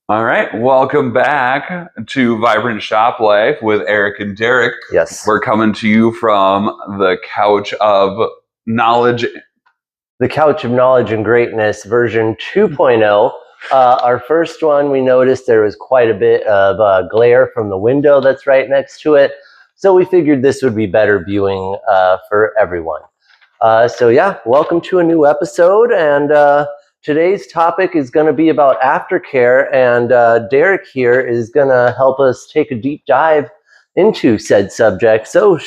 All right, welcome back to Vibrant Shop Life with Eric and Derek. Yes. We're coming to you from the couch of knowledge. The Couch of Knowledge and Greatness version 2.0. Our first one, we noticed there was quite a bit of glare from the window that's right next to it. So we figured this would be better viewing for everyone. Welcome to a new episode. And today's topic is going to be about aftercare. And Derek here is going to help us take a deep dive into said subject. So,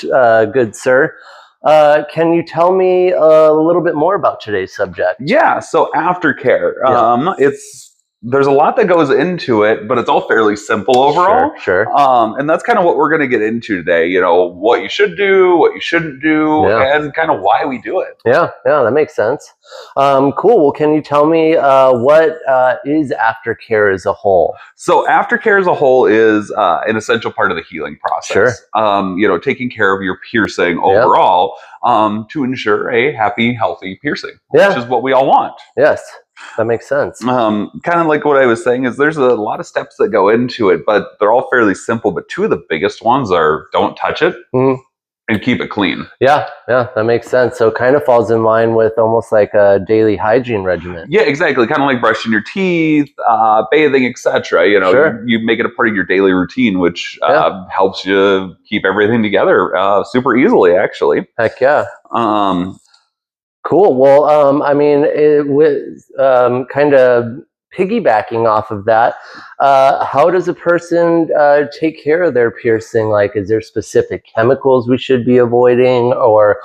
good sir, can you tell me a little bit more about today's subject? Yeah, so aftercare. There's a lot that goes into it, but it's all fairly simple overall. Sure. And that's kind of what we're going to get into today. You know, what you should do, what you shouldn't do, and kind of why we do it. Yeah, that makes sense. Cool. Well, can you tell me what is aftercare as a whole? So aftercare as a whole is an essential part of the healing process. Sure. Taking care of your piercing overall to ensure a happy, healthy piercing, which is what we all want. Yes. That makes sense. Kind of like what I was saying is there's a lot of steps that go into it, but they're all fairly simple. But two of the biggest ones are don't touch it and keep it clean. Yeah, that makes sense. So it kind of falls in line with almost like a daily hygiene regimen. Yeah, exactly. Kind of like brushing your teeth, bathing, etc. You make it a part of your daily routine, which helps you keep everything together super easily, actually. Heck yeah. Cool. Well, kind of piggybacking off of that, how does a person take care of their piercing? Like, is there specific chemicals we should be avoiding, or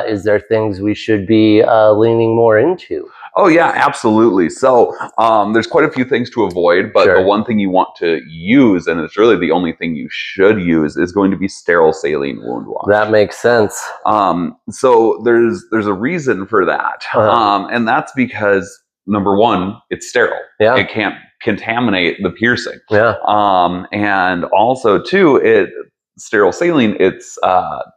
is there things we should be leaning more into? Oh, yeah, absolutely. So there's quite a few things to avoid, but the one thing you want to use, and it's really the only thing you should use, is going to be sterile saline wound wash. That makes sense. So there's a reason for that. And that's because, number one, it's sterile. Yeah. It can't contaminate the piercing. Yeah. And also, too, sterile saline, its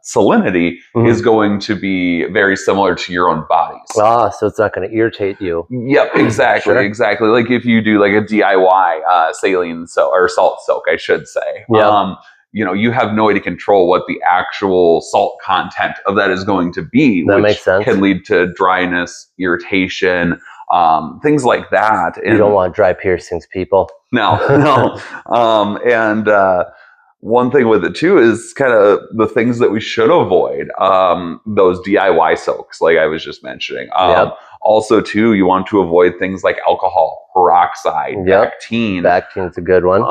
salinity is going to be very similar to your own body's. So it's not going to irritate you. Yep, exactly, exactly. Like if you do like a DIY saline or salt soak, I should say. Yeah. You have no way to control what the actual salt content of that is going to be, which makes sense. Can lead to dryness, irritation, things like that. And you don't want dry piercings, people. No. One thing with it too is kind of the things that we should avoid. Those DIY soaks, like I was just mentioning. Also, too, you want to avoid things like alcohol, peroxide, Bactine. Bactine's a good one.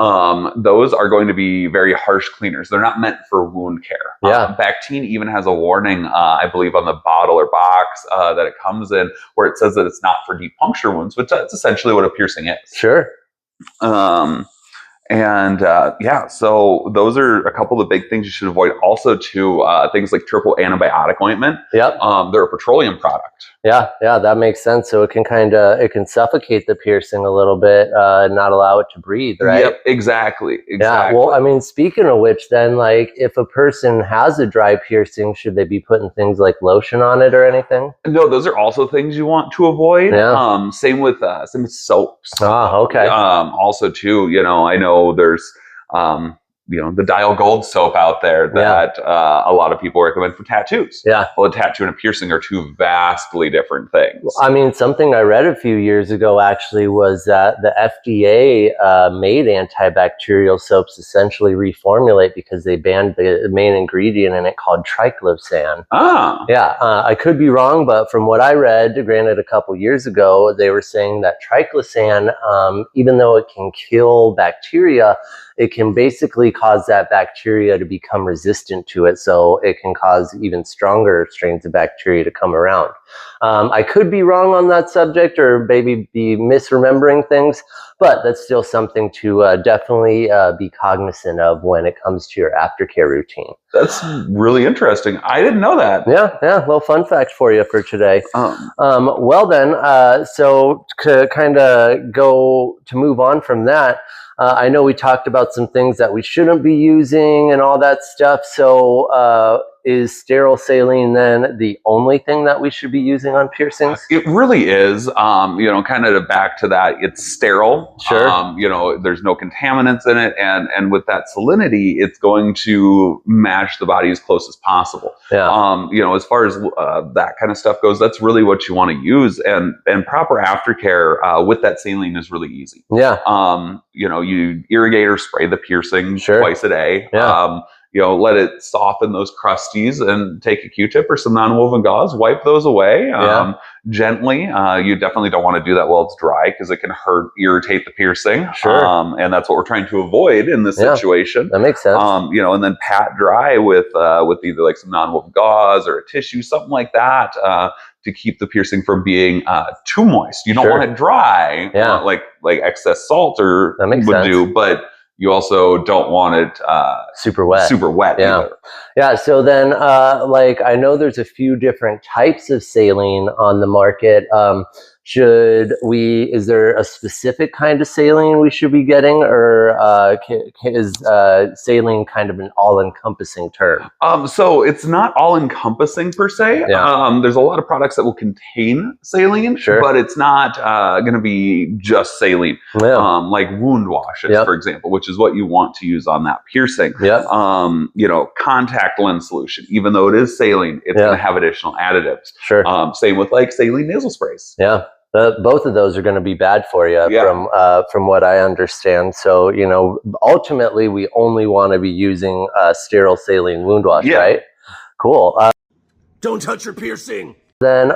Those are going to be very harsh cleaners. They're not meant for wound care. Bactine even has a warning, I believe, on the bottle or box that it comes in, where it says that it's not for deep puncture wounds, which that's essentially what a piercing is. Sure. So those are a couple of the big things you should avoid. Also, too, things like triple antibiotic ointment. Yep. They're a petroleum product. Yeah, that makes sense. So it can suffocate the piercing a little bit, not allow it to breathe, right? Yep, exactly. Yeah. Well, speaking of which, then, like, if a person has a dry piercing, should they be putting things like lotion on it or anything? No, those are also things you want to avoid. Yeah. Same with soaps. Okay. Also, too, I know there's the Dial Gold soap out there that a lot of people recommend for tattoos. Yeah. Well, a tattoo and a piercing are two vastly different things. Something I read a few years ago actually was that the FDA made antibacterial soaps essentially reformulate because they banned the main ingredient in it called triclosan. Yeah, I could be wrong, but from what I read, granted a couple years ago, they were saying that triclosan, even though it can kill bacteria, it can basically cause that bacteria to become resistant to it. So it can cause even stronger strains of bacteria to come around. I could be wrong on that subject or maybe be misremembering things, but that's still something to definitely be cognizant of when it comes to your aftercare routine. That's really interesting. I didn't know that. Yeah. Little fun fact for you for today. So to kind of move on from that, I know we talked about some things that we shouldn't be using and all that stuff. So is sterile saline then the only thing that we should be using on piercings? It really is. Kind of back to that, it's sterile. Sure. There's no contaminants in it, and with that salinity, it's going to match the body as close as possible. Yeah. As far as that kind of stuff goes, that's really what you want to use, and proper aftercare with that saline is really easy. Yeah. You irrigate or spray the piercing twice a day. Yeah. Let it soften those crusties, and take a Q-tip or some non-woven gauze, wipe those away gently. You definitely don't want to do that while it's dry, because it can irritate the piercing. Sure. And that's what we're trying to avoid in this situation. That makes sense. And then pat dry with either like some non-woven gauze or a tissue, something like that, to keep the piercing from being too moist. You don't want it dry, like excess salt or would do, but you also don't want it super wet either. Yeah. So then, I know there's a few different types of saline on the market. Is there a specific kind of saline we should be getting, or is saline kind of an all-encompassing term? So it's not all-encompassing per se. There's a lot of products that will contain saline, but it's not going to be just saline. Like wound washes, for example, which is what you want to use on that piercing. Contact lens solution, even though it is saline, it's going to have additional additives. Same with like saline nasal sprays. Both of those are going to be bad for you from what I understand. So, ultimately we only want to be using sterile saline wound wash, right? Cool. Don't touch your piercing. Then,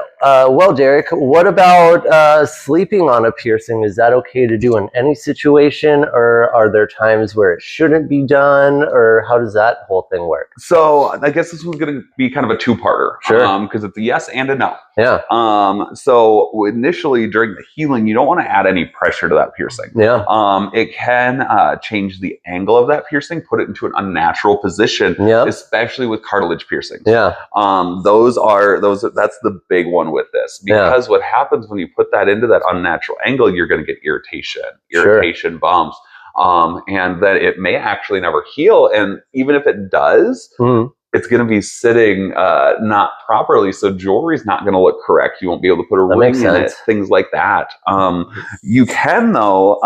Derek, what about sleeping on a piercing? Is that okay to do in any situation, or are there times where it shouldn't be done, or how does that whole thing work? So I guess this one's going to be kind of a two-parter, because it's a yes and a no. So initially during the healing, you don't want to add any pressure to that piercing. It can change the angle of that piercing, put it into an unnatural position, especially with cartilage piercings. That's the big one with this, because what happens when you put that into that unnatural angle, you're going to get irritation bumps, and then it may actually never heal. And even if it does, it's going to be sitting not properly, so jewelry's not going to look correct. You won't be able to put a ring in it, things like that. You can, though,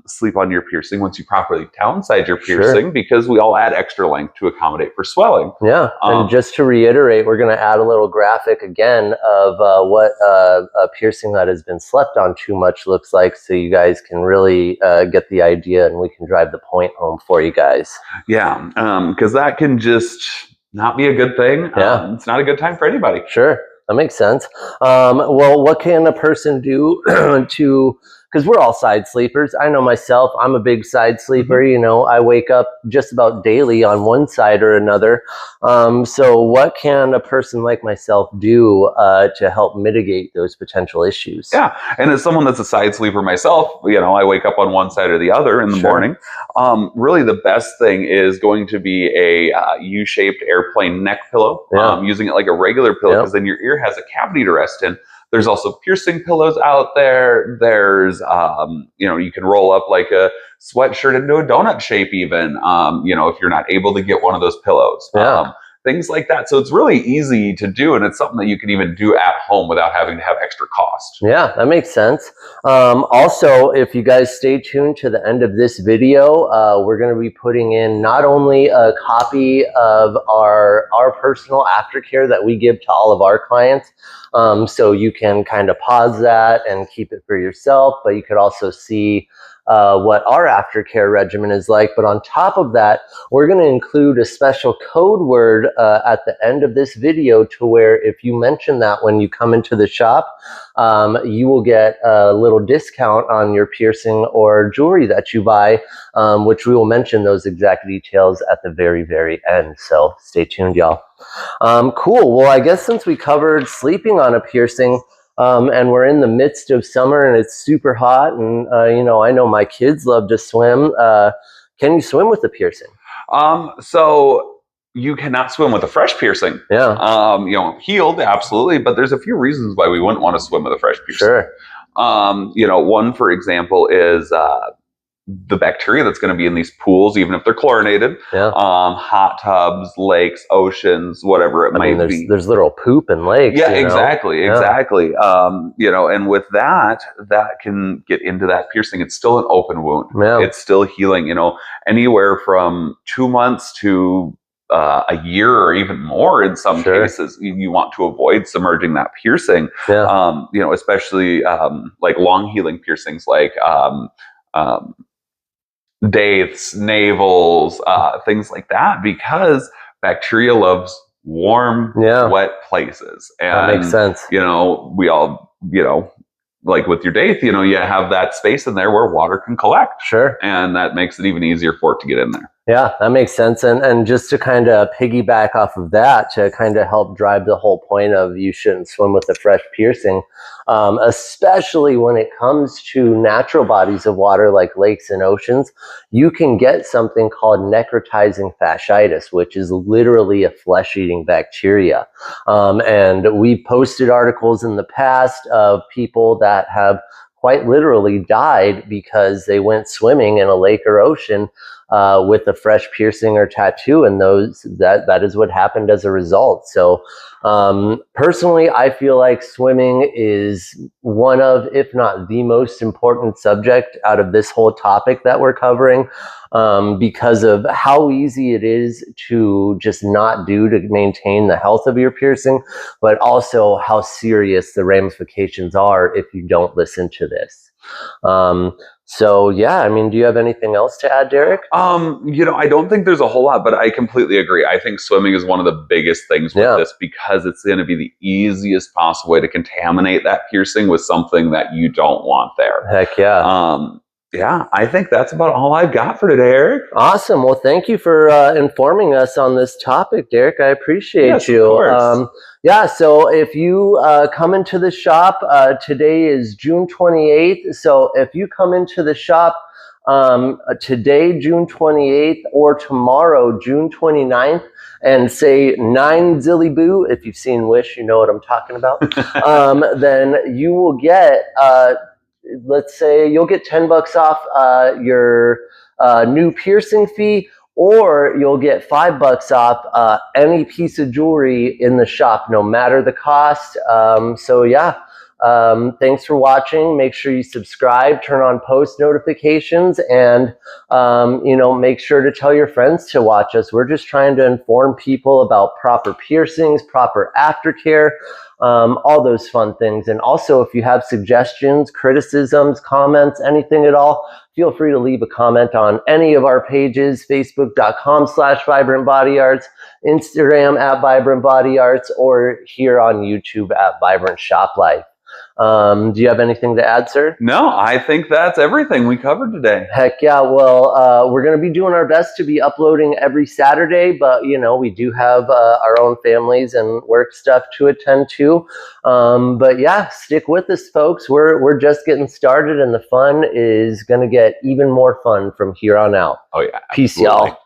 sleep on your piercing once you properly downside your piercing, because we all add extra length to accommodate for swelling. And just to reiterate, we're going to add a little graphic again of what a piercing that has been slept on too much looks like, so you guys can really get the idea, and we can drive the point home for you guys. Because that can just not be a good thing. It's not a good time for anybody. That makes sense. Well, what can a person do because we're all side sleepers. I know myself, I'm a big side sleeper. I wake up just about daily on one side or another. So what can a person like myself do to help mitigate those potential issues? And as someone that's a side sleeper myself, I wake up on one side or the other in the morning. Really the best thing is going to be a U-shaped airplane neck pillow, using it like a regular pillow, because then your ear has a cavity to rest in. There's also piercing pillows out there. There's, you can roll up like a sweatshirt into a donut shape even, if you're not able to get one of those pillows. Things like that. So it's really easy to do, and it's something that you can even do at home without having to have extra cost. That makes sense. Also, if you guys stay tuned to the end of this video, we're going to be putting in not only a copy of our personal aftercare that we give to all of our clients, so you can kind of pause that and keep it for yourself, but you could also see what our aftercare regimen is like. But on top of that, we're going to include a special code word at the end of this video, to where if you mention that when you come into the shop, you will get a little discount on your piercing or jewelry that you buy, which we will mention those exact details at the very, very end. So stay tuned, y'all. Cool. Well, I guess since we covered sleeping on a piercing, and we're in the midst of summer and it's super hot, and I know my kids love to swim. Can you swim with a piercing? So you cannot swim with a fresh piercing. Healed, absolutely, but there's a few reasons why we wouldn't want to swim with a fresh piercing. One, for example, is the bacteria that's going to be in these pools, even if they're chlorinated, hot tubs, lakes, oceans, whatever it might be. There's literal poop in lakes. Yeah, exactly. And with that can get into that piercing. It's still an open wound. It's still healing. Anywhere from 2 months to a year or even more in some cases. You want to avoid submerging that piercing. Especially like long healing piercings, like daiths, navels, things like that, because bacteria loves warm, wet places. And that makes sense. We all, like with your daith, you have that space in there where water can collect. And that makes it even easier for it to get in there. Yeah, that makes sense. And just to kind of piggyback off of that, to kind of help drive the whole point of you shouldn't swim with a fresh piercing, especially when it comes to natural bodies of water like lakes and oceans, you can get something called necrotizing fasciitis, which is literally a flesh-eating bacteria. And we posted articles in the past of people that have quite literally died because they went swimming in a lake or ocean with a fresh piercing or tattoo, and that is what happened as a result. So personally, I feel like swimming is one of, if not the most important subject out of this whole topic that we're covering, because of how easy it is to just not do to maintain the health of your piercing, but also how serious the ramifications are if you don't listen to this. So yeah, I mean, do you have anything else to add, Derek? I don't think there's a whole lot, but I completely agree. I think swimming is one of the biggest things with this, because it's going to be the easiest possible way to contaminate that piercing with something that you don't want there. Heck yeah. Yeah, I think that's about all I've got for today, Eric. Awesome. Well, thank you for informing us on this topic, Derek. I appreciate you. Of course. So if you come into the shop, today is June 28th. So if you come into the shop today, June 28th, or tomorrow, June 29th, and say 9 zilly boo, if you've seen Wish, you know what I'm talking about, then you will get... let's say you'll get $10 off your new piercing fee, or you'll get $5 off any piece of jewelry in the shop, no matter the cost. So yeah, thanks for watching. Make sure you subscribe, turn on post notifications, and make sure to tell your friends to watch us. We're just trying to inform people about proper piercings, proper aftercare, all those fun things. And also, if you have suggestions, criticisms, comments, anything at all, feel free to leave a comment on any of our pages: facebook.com/vibrantbodyarts, Instagram @vibrantbodyarts, or here on YouTube @vibrantshoplife. Do you have anything to add, sir? No, I think that's everything we covered today. Heck yeah. Well, we're going to be doing our best to be uploading every Saturday, but we do have our own families and work stuff to attend to. But yeah, stick with us, folks. We're just getting started, and the fun is going to get even more fun from here on out. Oh yeah. Peace, y'all.